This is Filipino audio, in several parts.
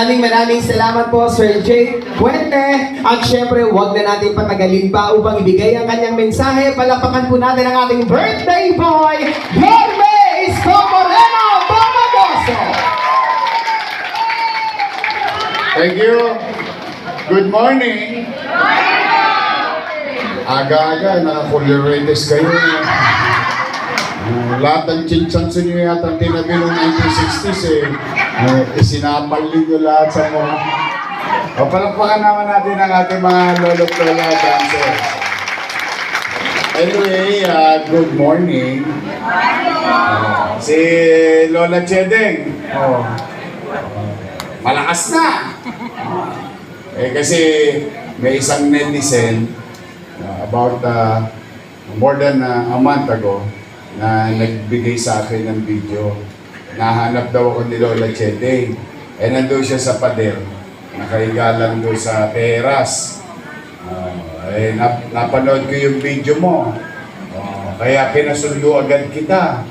Maraming salamat po, Sir Jay Puente. At syempre, huwag na natin patagalin pa upang ibigay ang kanyang mensahe. Palapakan po natin ang ating birthday boy, Yorme Isko Moreno Bamagoso. Thank you. Good morning. Aga-aga, naka-coloritis kayo. Lahat ng chinchanso nyo yata tinabi noong 1960s isinapal nyo lahat sa mga. Palakpakan naman natin ang ating mga lolo't lola dancers. Anyway, good morning. Si Lola Chedeng. Malakas na! Kasi may isang netizen about more than a month ago na nagbigay sa akin ng video. Nahanap daw ako ni Lola Chedeng. Nandun siya sa pader. Nakahiga lang doon sa teras. Napanood ko yung video mo. Kaya pinasundo agad kita.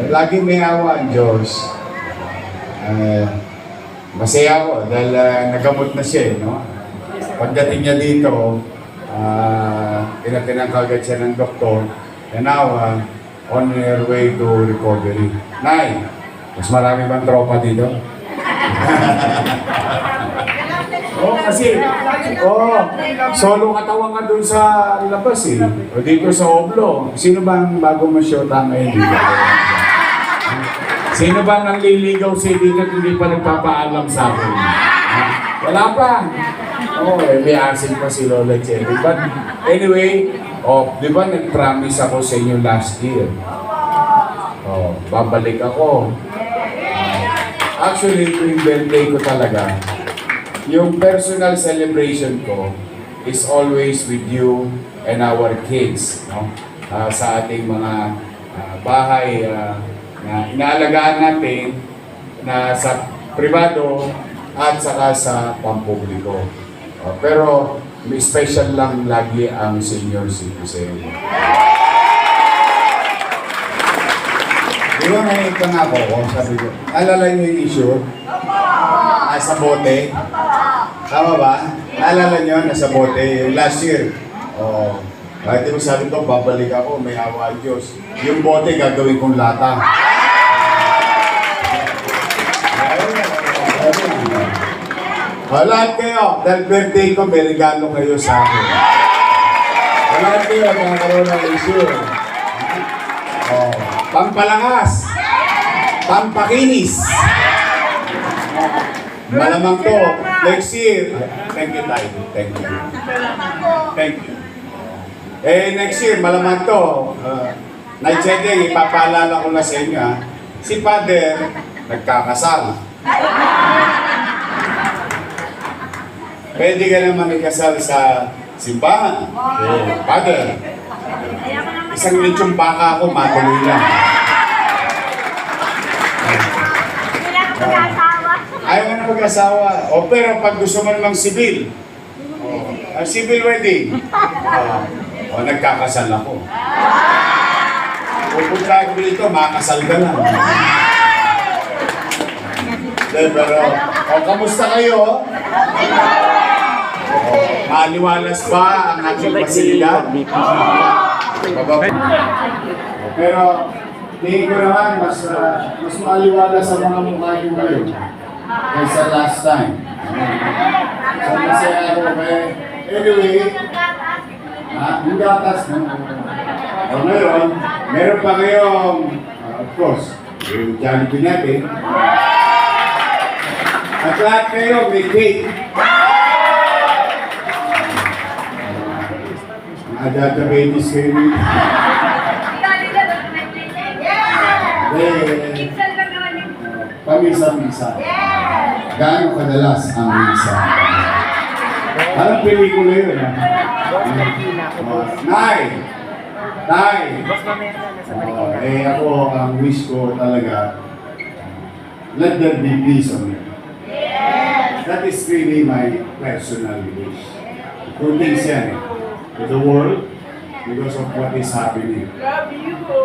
Lagi may awa ang Diyos. Masaya ako dahil nagamot na siya, no? Pagdating niya dito, tinatinang kagad siya ng doktor, and now, on her way to recovery. Nay, mas marami bang tropa dito? Solo katawan ka dun sa labas o dito sa Oblo. Sino bang bago ma-shota ngayon dito? Sino ba nang liligaw sa dito at hindi pa nagpapaalam sa akin? Wala pa. May asin pa si Lola Chedeng. But anyway, di ba nag-promise ako sa inyo last year? Babalik ako. Actually, yung birthday ko talaga, yung personal celebration ko is always with you and our kids. No? Sa ating mga bahay, na inaalagaan natin na sa privado at saka sa pampubliko. Pero may special lang lagi ang senior citizen. Di ba may pangako ko? Sabi ko, alala niyo yung issue? Sa bote? Tama ba? Naalala niyo nasa bote yung last year? Kahit mo sabi ko, babalik ako, may awa ang Diyos. Yung bote, gagawin kong lata. Lahat kayo, dahil birthday ko, may regalo kayo sa akin. Lahat kayo, magkakaroon ng issue. Pampalangas. Pampakinis. Malamang to, next year. Thank you, Tay. Thank you. Thank you. Next year, malamang to, Night Chedeng, ipapaalala ko na sa inyo, si Father, nagkakasal. Pwede ka naman ikasal sa simbahan. Father, isang lechong baka ako, matuloy lang. Ayaw mo na mag-asawa. Pero pag gusto mo namang civil, civil wedding, nagkakasal ako. Pupunta ako dito, makasal ka lang. Pero, kamusta kayo? Maaliwalas ba ang ating pasilidad? Pero, tingin ko naman, mas maaliwalas ang mga mukha nyo ngayon kaysa last time. So, masaya ako kayo. Anyway, yung gatas na. Ngayon, meron pa kayong, of course, yung Jollibee natin. At lahat kayo, may cake. Mga database kayo nito. Pamisa-misa. Gaano kadalas ang misa? Parang pelikula yun, ha? Nay! Nay! Ako, ang wish ko talaga, let there be peace on earth. That is really my personal wish. Two things yan, to the world, because of what is happening.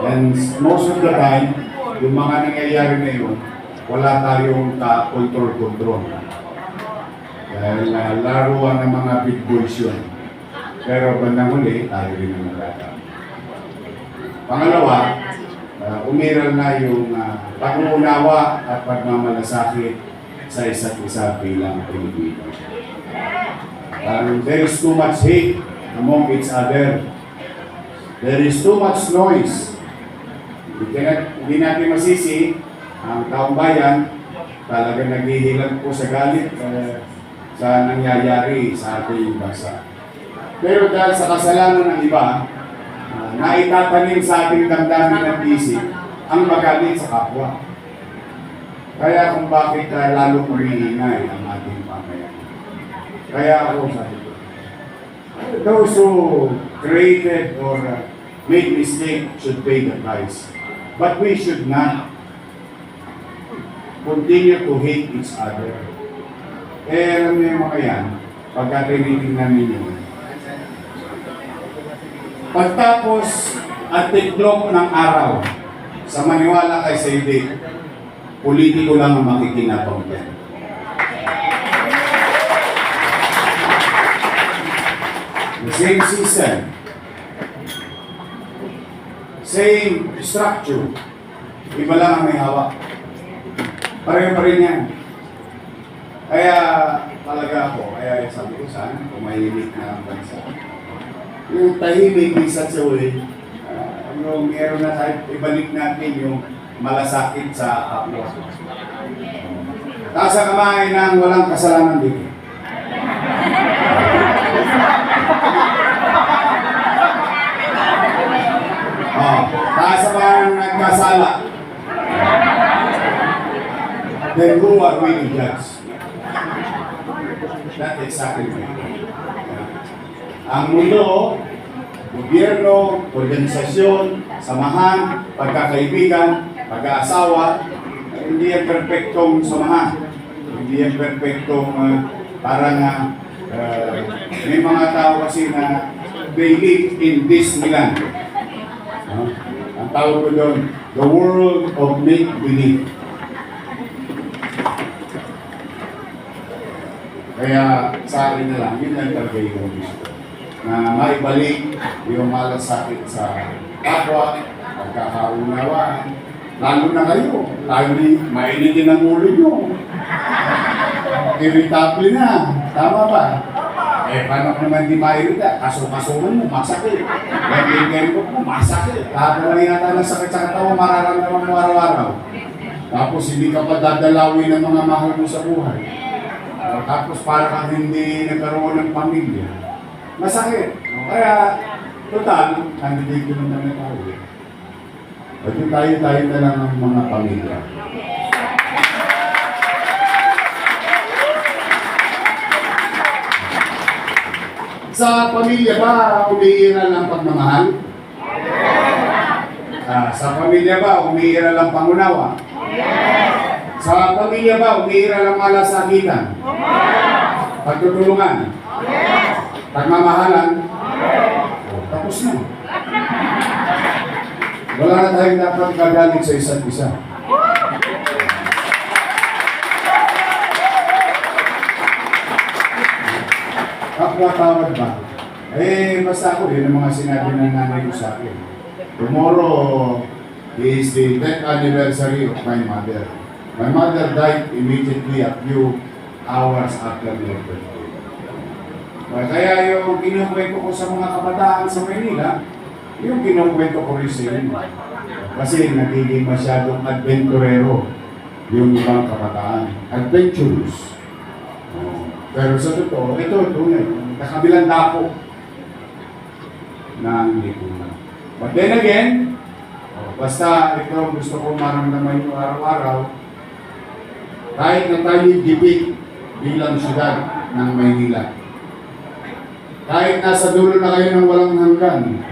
And most of the time, yung mga nangyayari na yun, wala tayong ka-control-control. Dahil laruan ng mga big boys yun. Pero bandang huli, tayo rin ang nalata. Pangalawa, umiral na yung pag-uunawa at pagmamalasakit sa isa't isa bilang Pilipino. There is too much hate among each other. There is too much noise. Hindi natin masisi ang taong bayan talaga naghihilang po sa galit sa nangyayari sa ating bansa. Pero dahil sa kasalanan ng iba, naitatanim sa ating damdamin at isip ang magalit sa kapwa. Kaya kung bakit lalo umiingay ang ating pamayan. Kaya ako sabi ko, those who created or made mistake should pay the price. But we should not continue to hate each other. Alam niyo yung mga yan, pagka tinitingnan ninyo, pagtapos at tiklop ng araw, sa maniwala kay Saidi, politiko lang ang makikinabang yan. The same season, same structure, iba lang ang may hawak. Pareho pa rin yan. Kaya talaga ako, kaya sabi ko sana, kumahimik na ang bansa. Yung tahimik in such a way, meron na tayo, ibalik natin yung malasakit sa kapwa. Taas ang kamay ng walang kasalanan dito. Taas ang kamay ng nagkasala. Then who are we to judge? That's exactly right. Ang mundo, gobyerno, organisasyon, samahan, pagkakaibigan, pag-aasawa, hindi yan perfectong samahan. Hindi yan perfectong parang may mga tao kasi na they live in Disneyland. Ang tawag ko doon, the world of make-believe. Kaya sa akin na lang, yun lang talaga yung gusto. Na maibalik yung malasakit sa kapwa, pagkakaunawaan. Lalo na kayo, mainitin ang ulo nyo. Irritable na, tama ba? Paano naman di mairita? Kaso-kasuhan mo, masakit. Ganyan mo, masakit. Tapos lang yata ng sakit sa katawan, mararamdaman mo araw-araw. Tapos hindi ka pa dadalawin ng mga mahal mo sa buhay. Tapos para kang hindi nagkaroon ng pamilya. Masakit. Kaya, total, nandito naman na tayo. Pwede tayo na lang ang mga pamilya. Sa pamilya ba, umiiral ng pagmamahal? Sa pamilya ba, umiiral ng pangunawa? Sa pamilya ba, umiiral ang malasakitan? Pagtutulungan? Pagmamahalan? Tapos na. Wala na tayong dapat kagalit sa isa't isa. Kapwa-tawad ba? Basta ako, yun ang mga sinabi ng nanay ko sa akin. Tomorrow is the 10th anniversary of my mother. My mother died immediately a few hours after the birthday. Kaya yung kinukwento ko sa mga kabataan sa Manila, yung kinukwento ko rin sa inyo. Kasi nagiging masyadong adventurero yung ibang kabataan. Adventurous. Pero sa totoo, ito tunay. Nakabilang dako ng lipunan. But then again, basta ito gusto ko maramdaman yung araw-araw, kahit na tayo gipit bilang syudad ng Maynila. Kahit nasa dulo na kayo ng walang hanggan,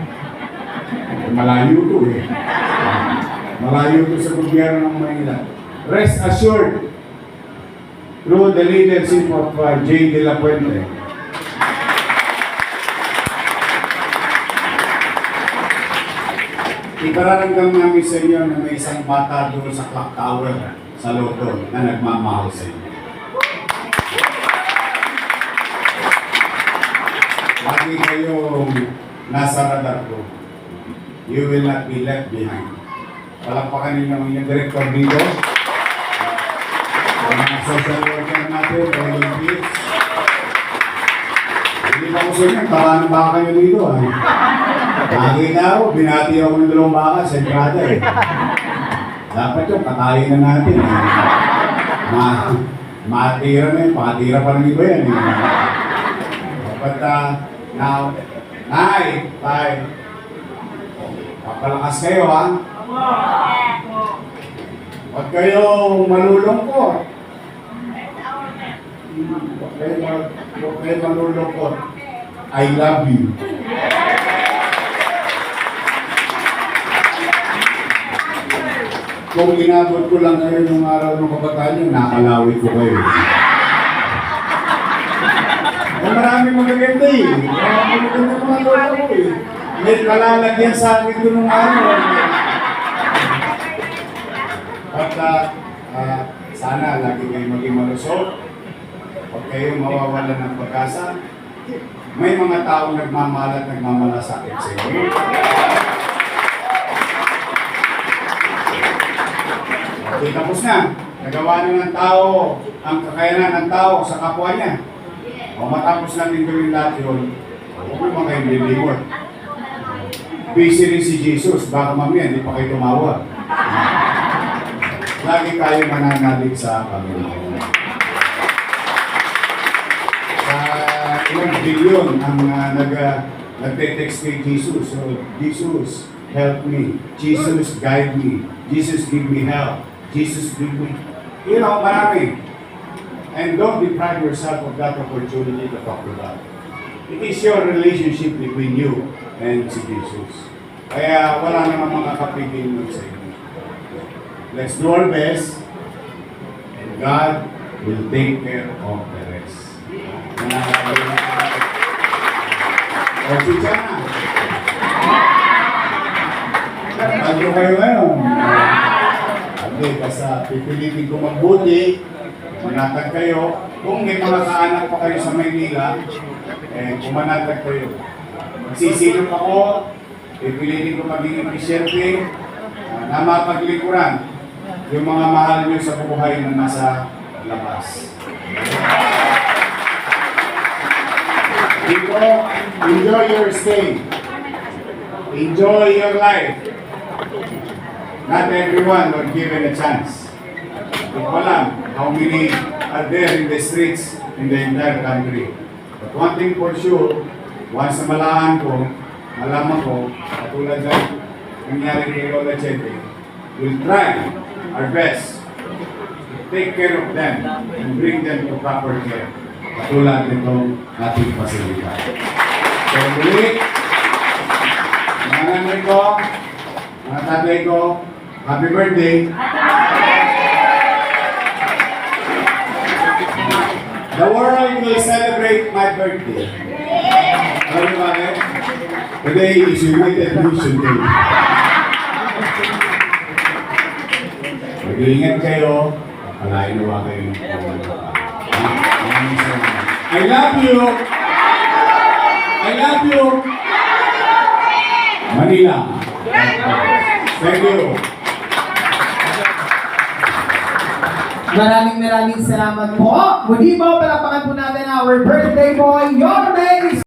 malayo to eh. Malayo to sa gobyerno ng Maynila. Rest assured, through the leadership of J. De La Puente, ipararamdam namin sa inyo na may isang bata doon sa clock tower sa loto na nagmamahal sa inyo. Lagi kayong nasa radar ko. You will not be left behind. Palakpakan ninyo ang inyong director dito. Ang mga social worker natin, Olympics. Hindi pa ko sa inyo, tawanan baka kayo dito. Nakakita ako, binati ako ng dalawang baka sa entrada eh. Dapat yung katayin na natin eh. Matira na yun, pakatira pa ng iba yan eh. But now, Nay, Tay, papalakas kayo ha. Huwag kayo malulungkot. Huwag kayo malulungkot. I love you. Kung inabot ko lang kayo nung araw ng kabataan nyo, nakalawit ko kayo. Maraming magaganda eh. Maraming magaganda mga lola ko eh. May kalalagyan sa akin ko nung araw. At sana lagi kayo maging malusog. Huwag kayo mawawalan ng pag-asa. May mga taong nagmamahal at nagmamalasakit sa inyo. Okay, tapos na. Nagawa na ng tao ang kakayanan ng tao sa kapwa niya. O matapos natin gawin lahat yun, huwag naman kayong lilimot. Busy rin si Jesus, baka mamaya hindi pa kayo tumawa. Lagi tayo mananalig sa Panginoon. Ilang bilyon ang nagte-text kay Jesus. So, Jesus, help me. Jesus, guide me. Jesus, give me help. Jesus, give me. You know, marami. And don't deprive yourself of that opportunity to talk to God. It is your relationship between you and si Jesus. Kaya wala naman makakapigil nun sa inyo. Let's do our best, and God will take care of the rest. O, chicha na. Bago kayo ngayon. Okay, basta pipilitin ko magbuti. Manatag kayo. Kung may mga kaanak pa kayo sa Maynila, kumanatag kayo. Magsisilip ako, pipilitin ko maging episyente, na mapaglikuran yung mga mahal nyo sa buhay na nasa labas. Dito, enjoy your stay. Enjoy your life. Not everyone was given a chance. Hindi ko alam how many are there in the streets in the entire country. But one thing for sure, once na malaman ko, katulad ng nangyari kay Lola Chete, we'll try our best to take care of them and bring them to proper care. Katulad nitong ating pasilidad. So muli, mga nanay ko, mga tatay ko, happy birthday! The world will celebrate my birthday. Alam niyo bakit? Today is United Vision Day. Mag-iingat kayo, palain nawa kayo ng I love you! I love you! Manila. Thank you. Maraming salamat po. Muli po, palakpakan po natin our birthday boy, Yorme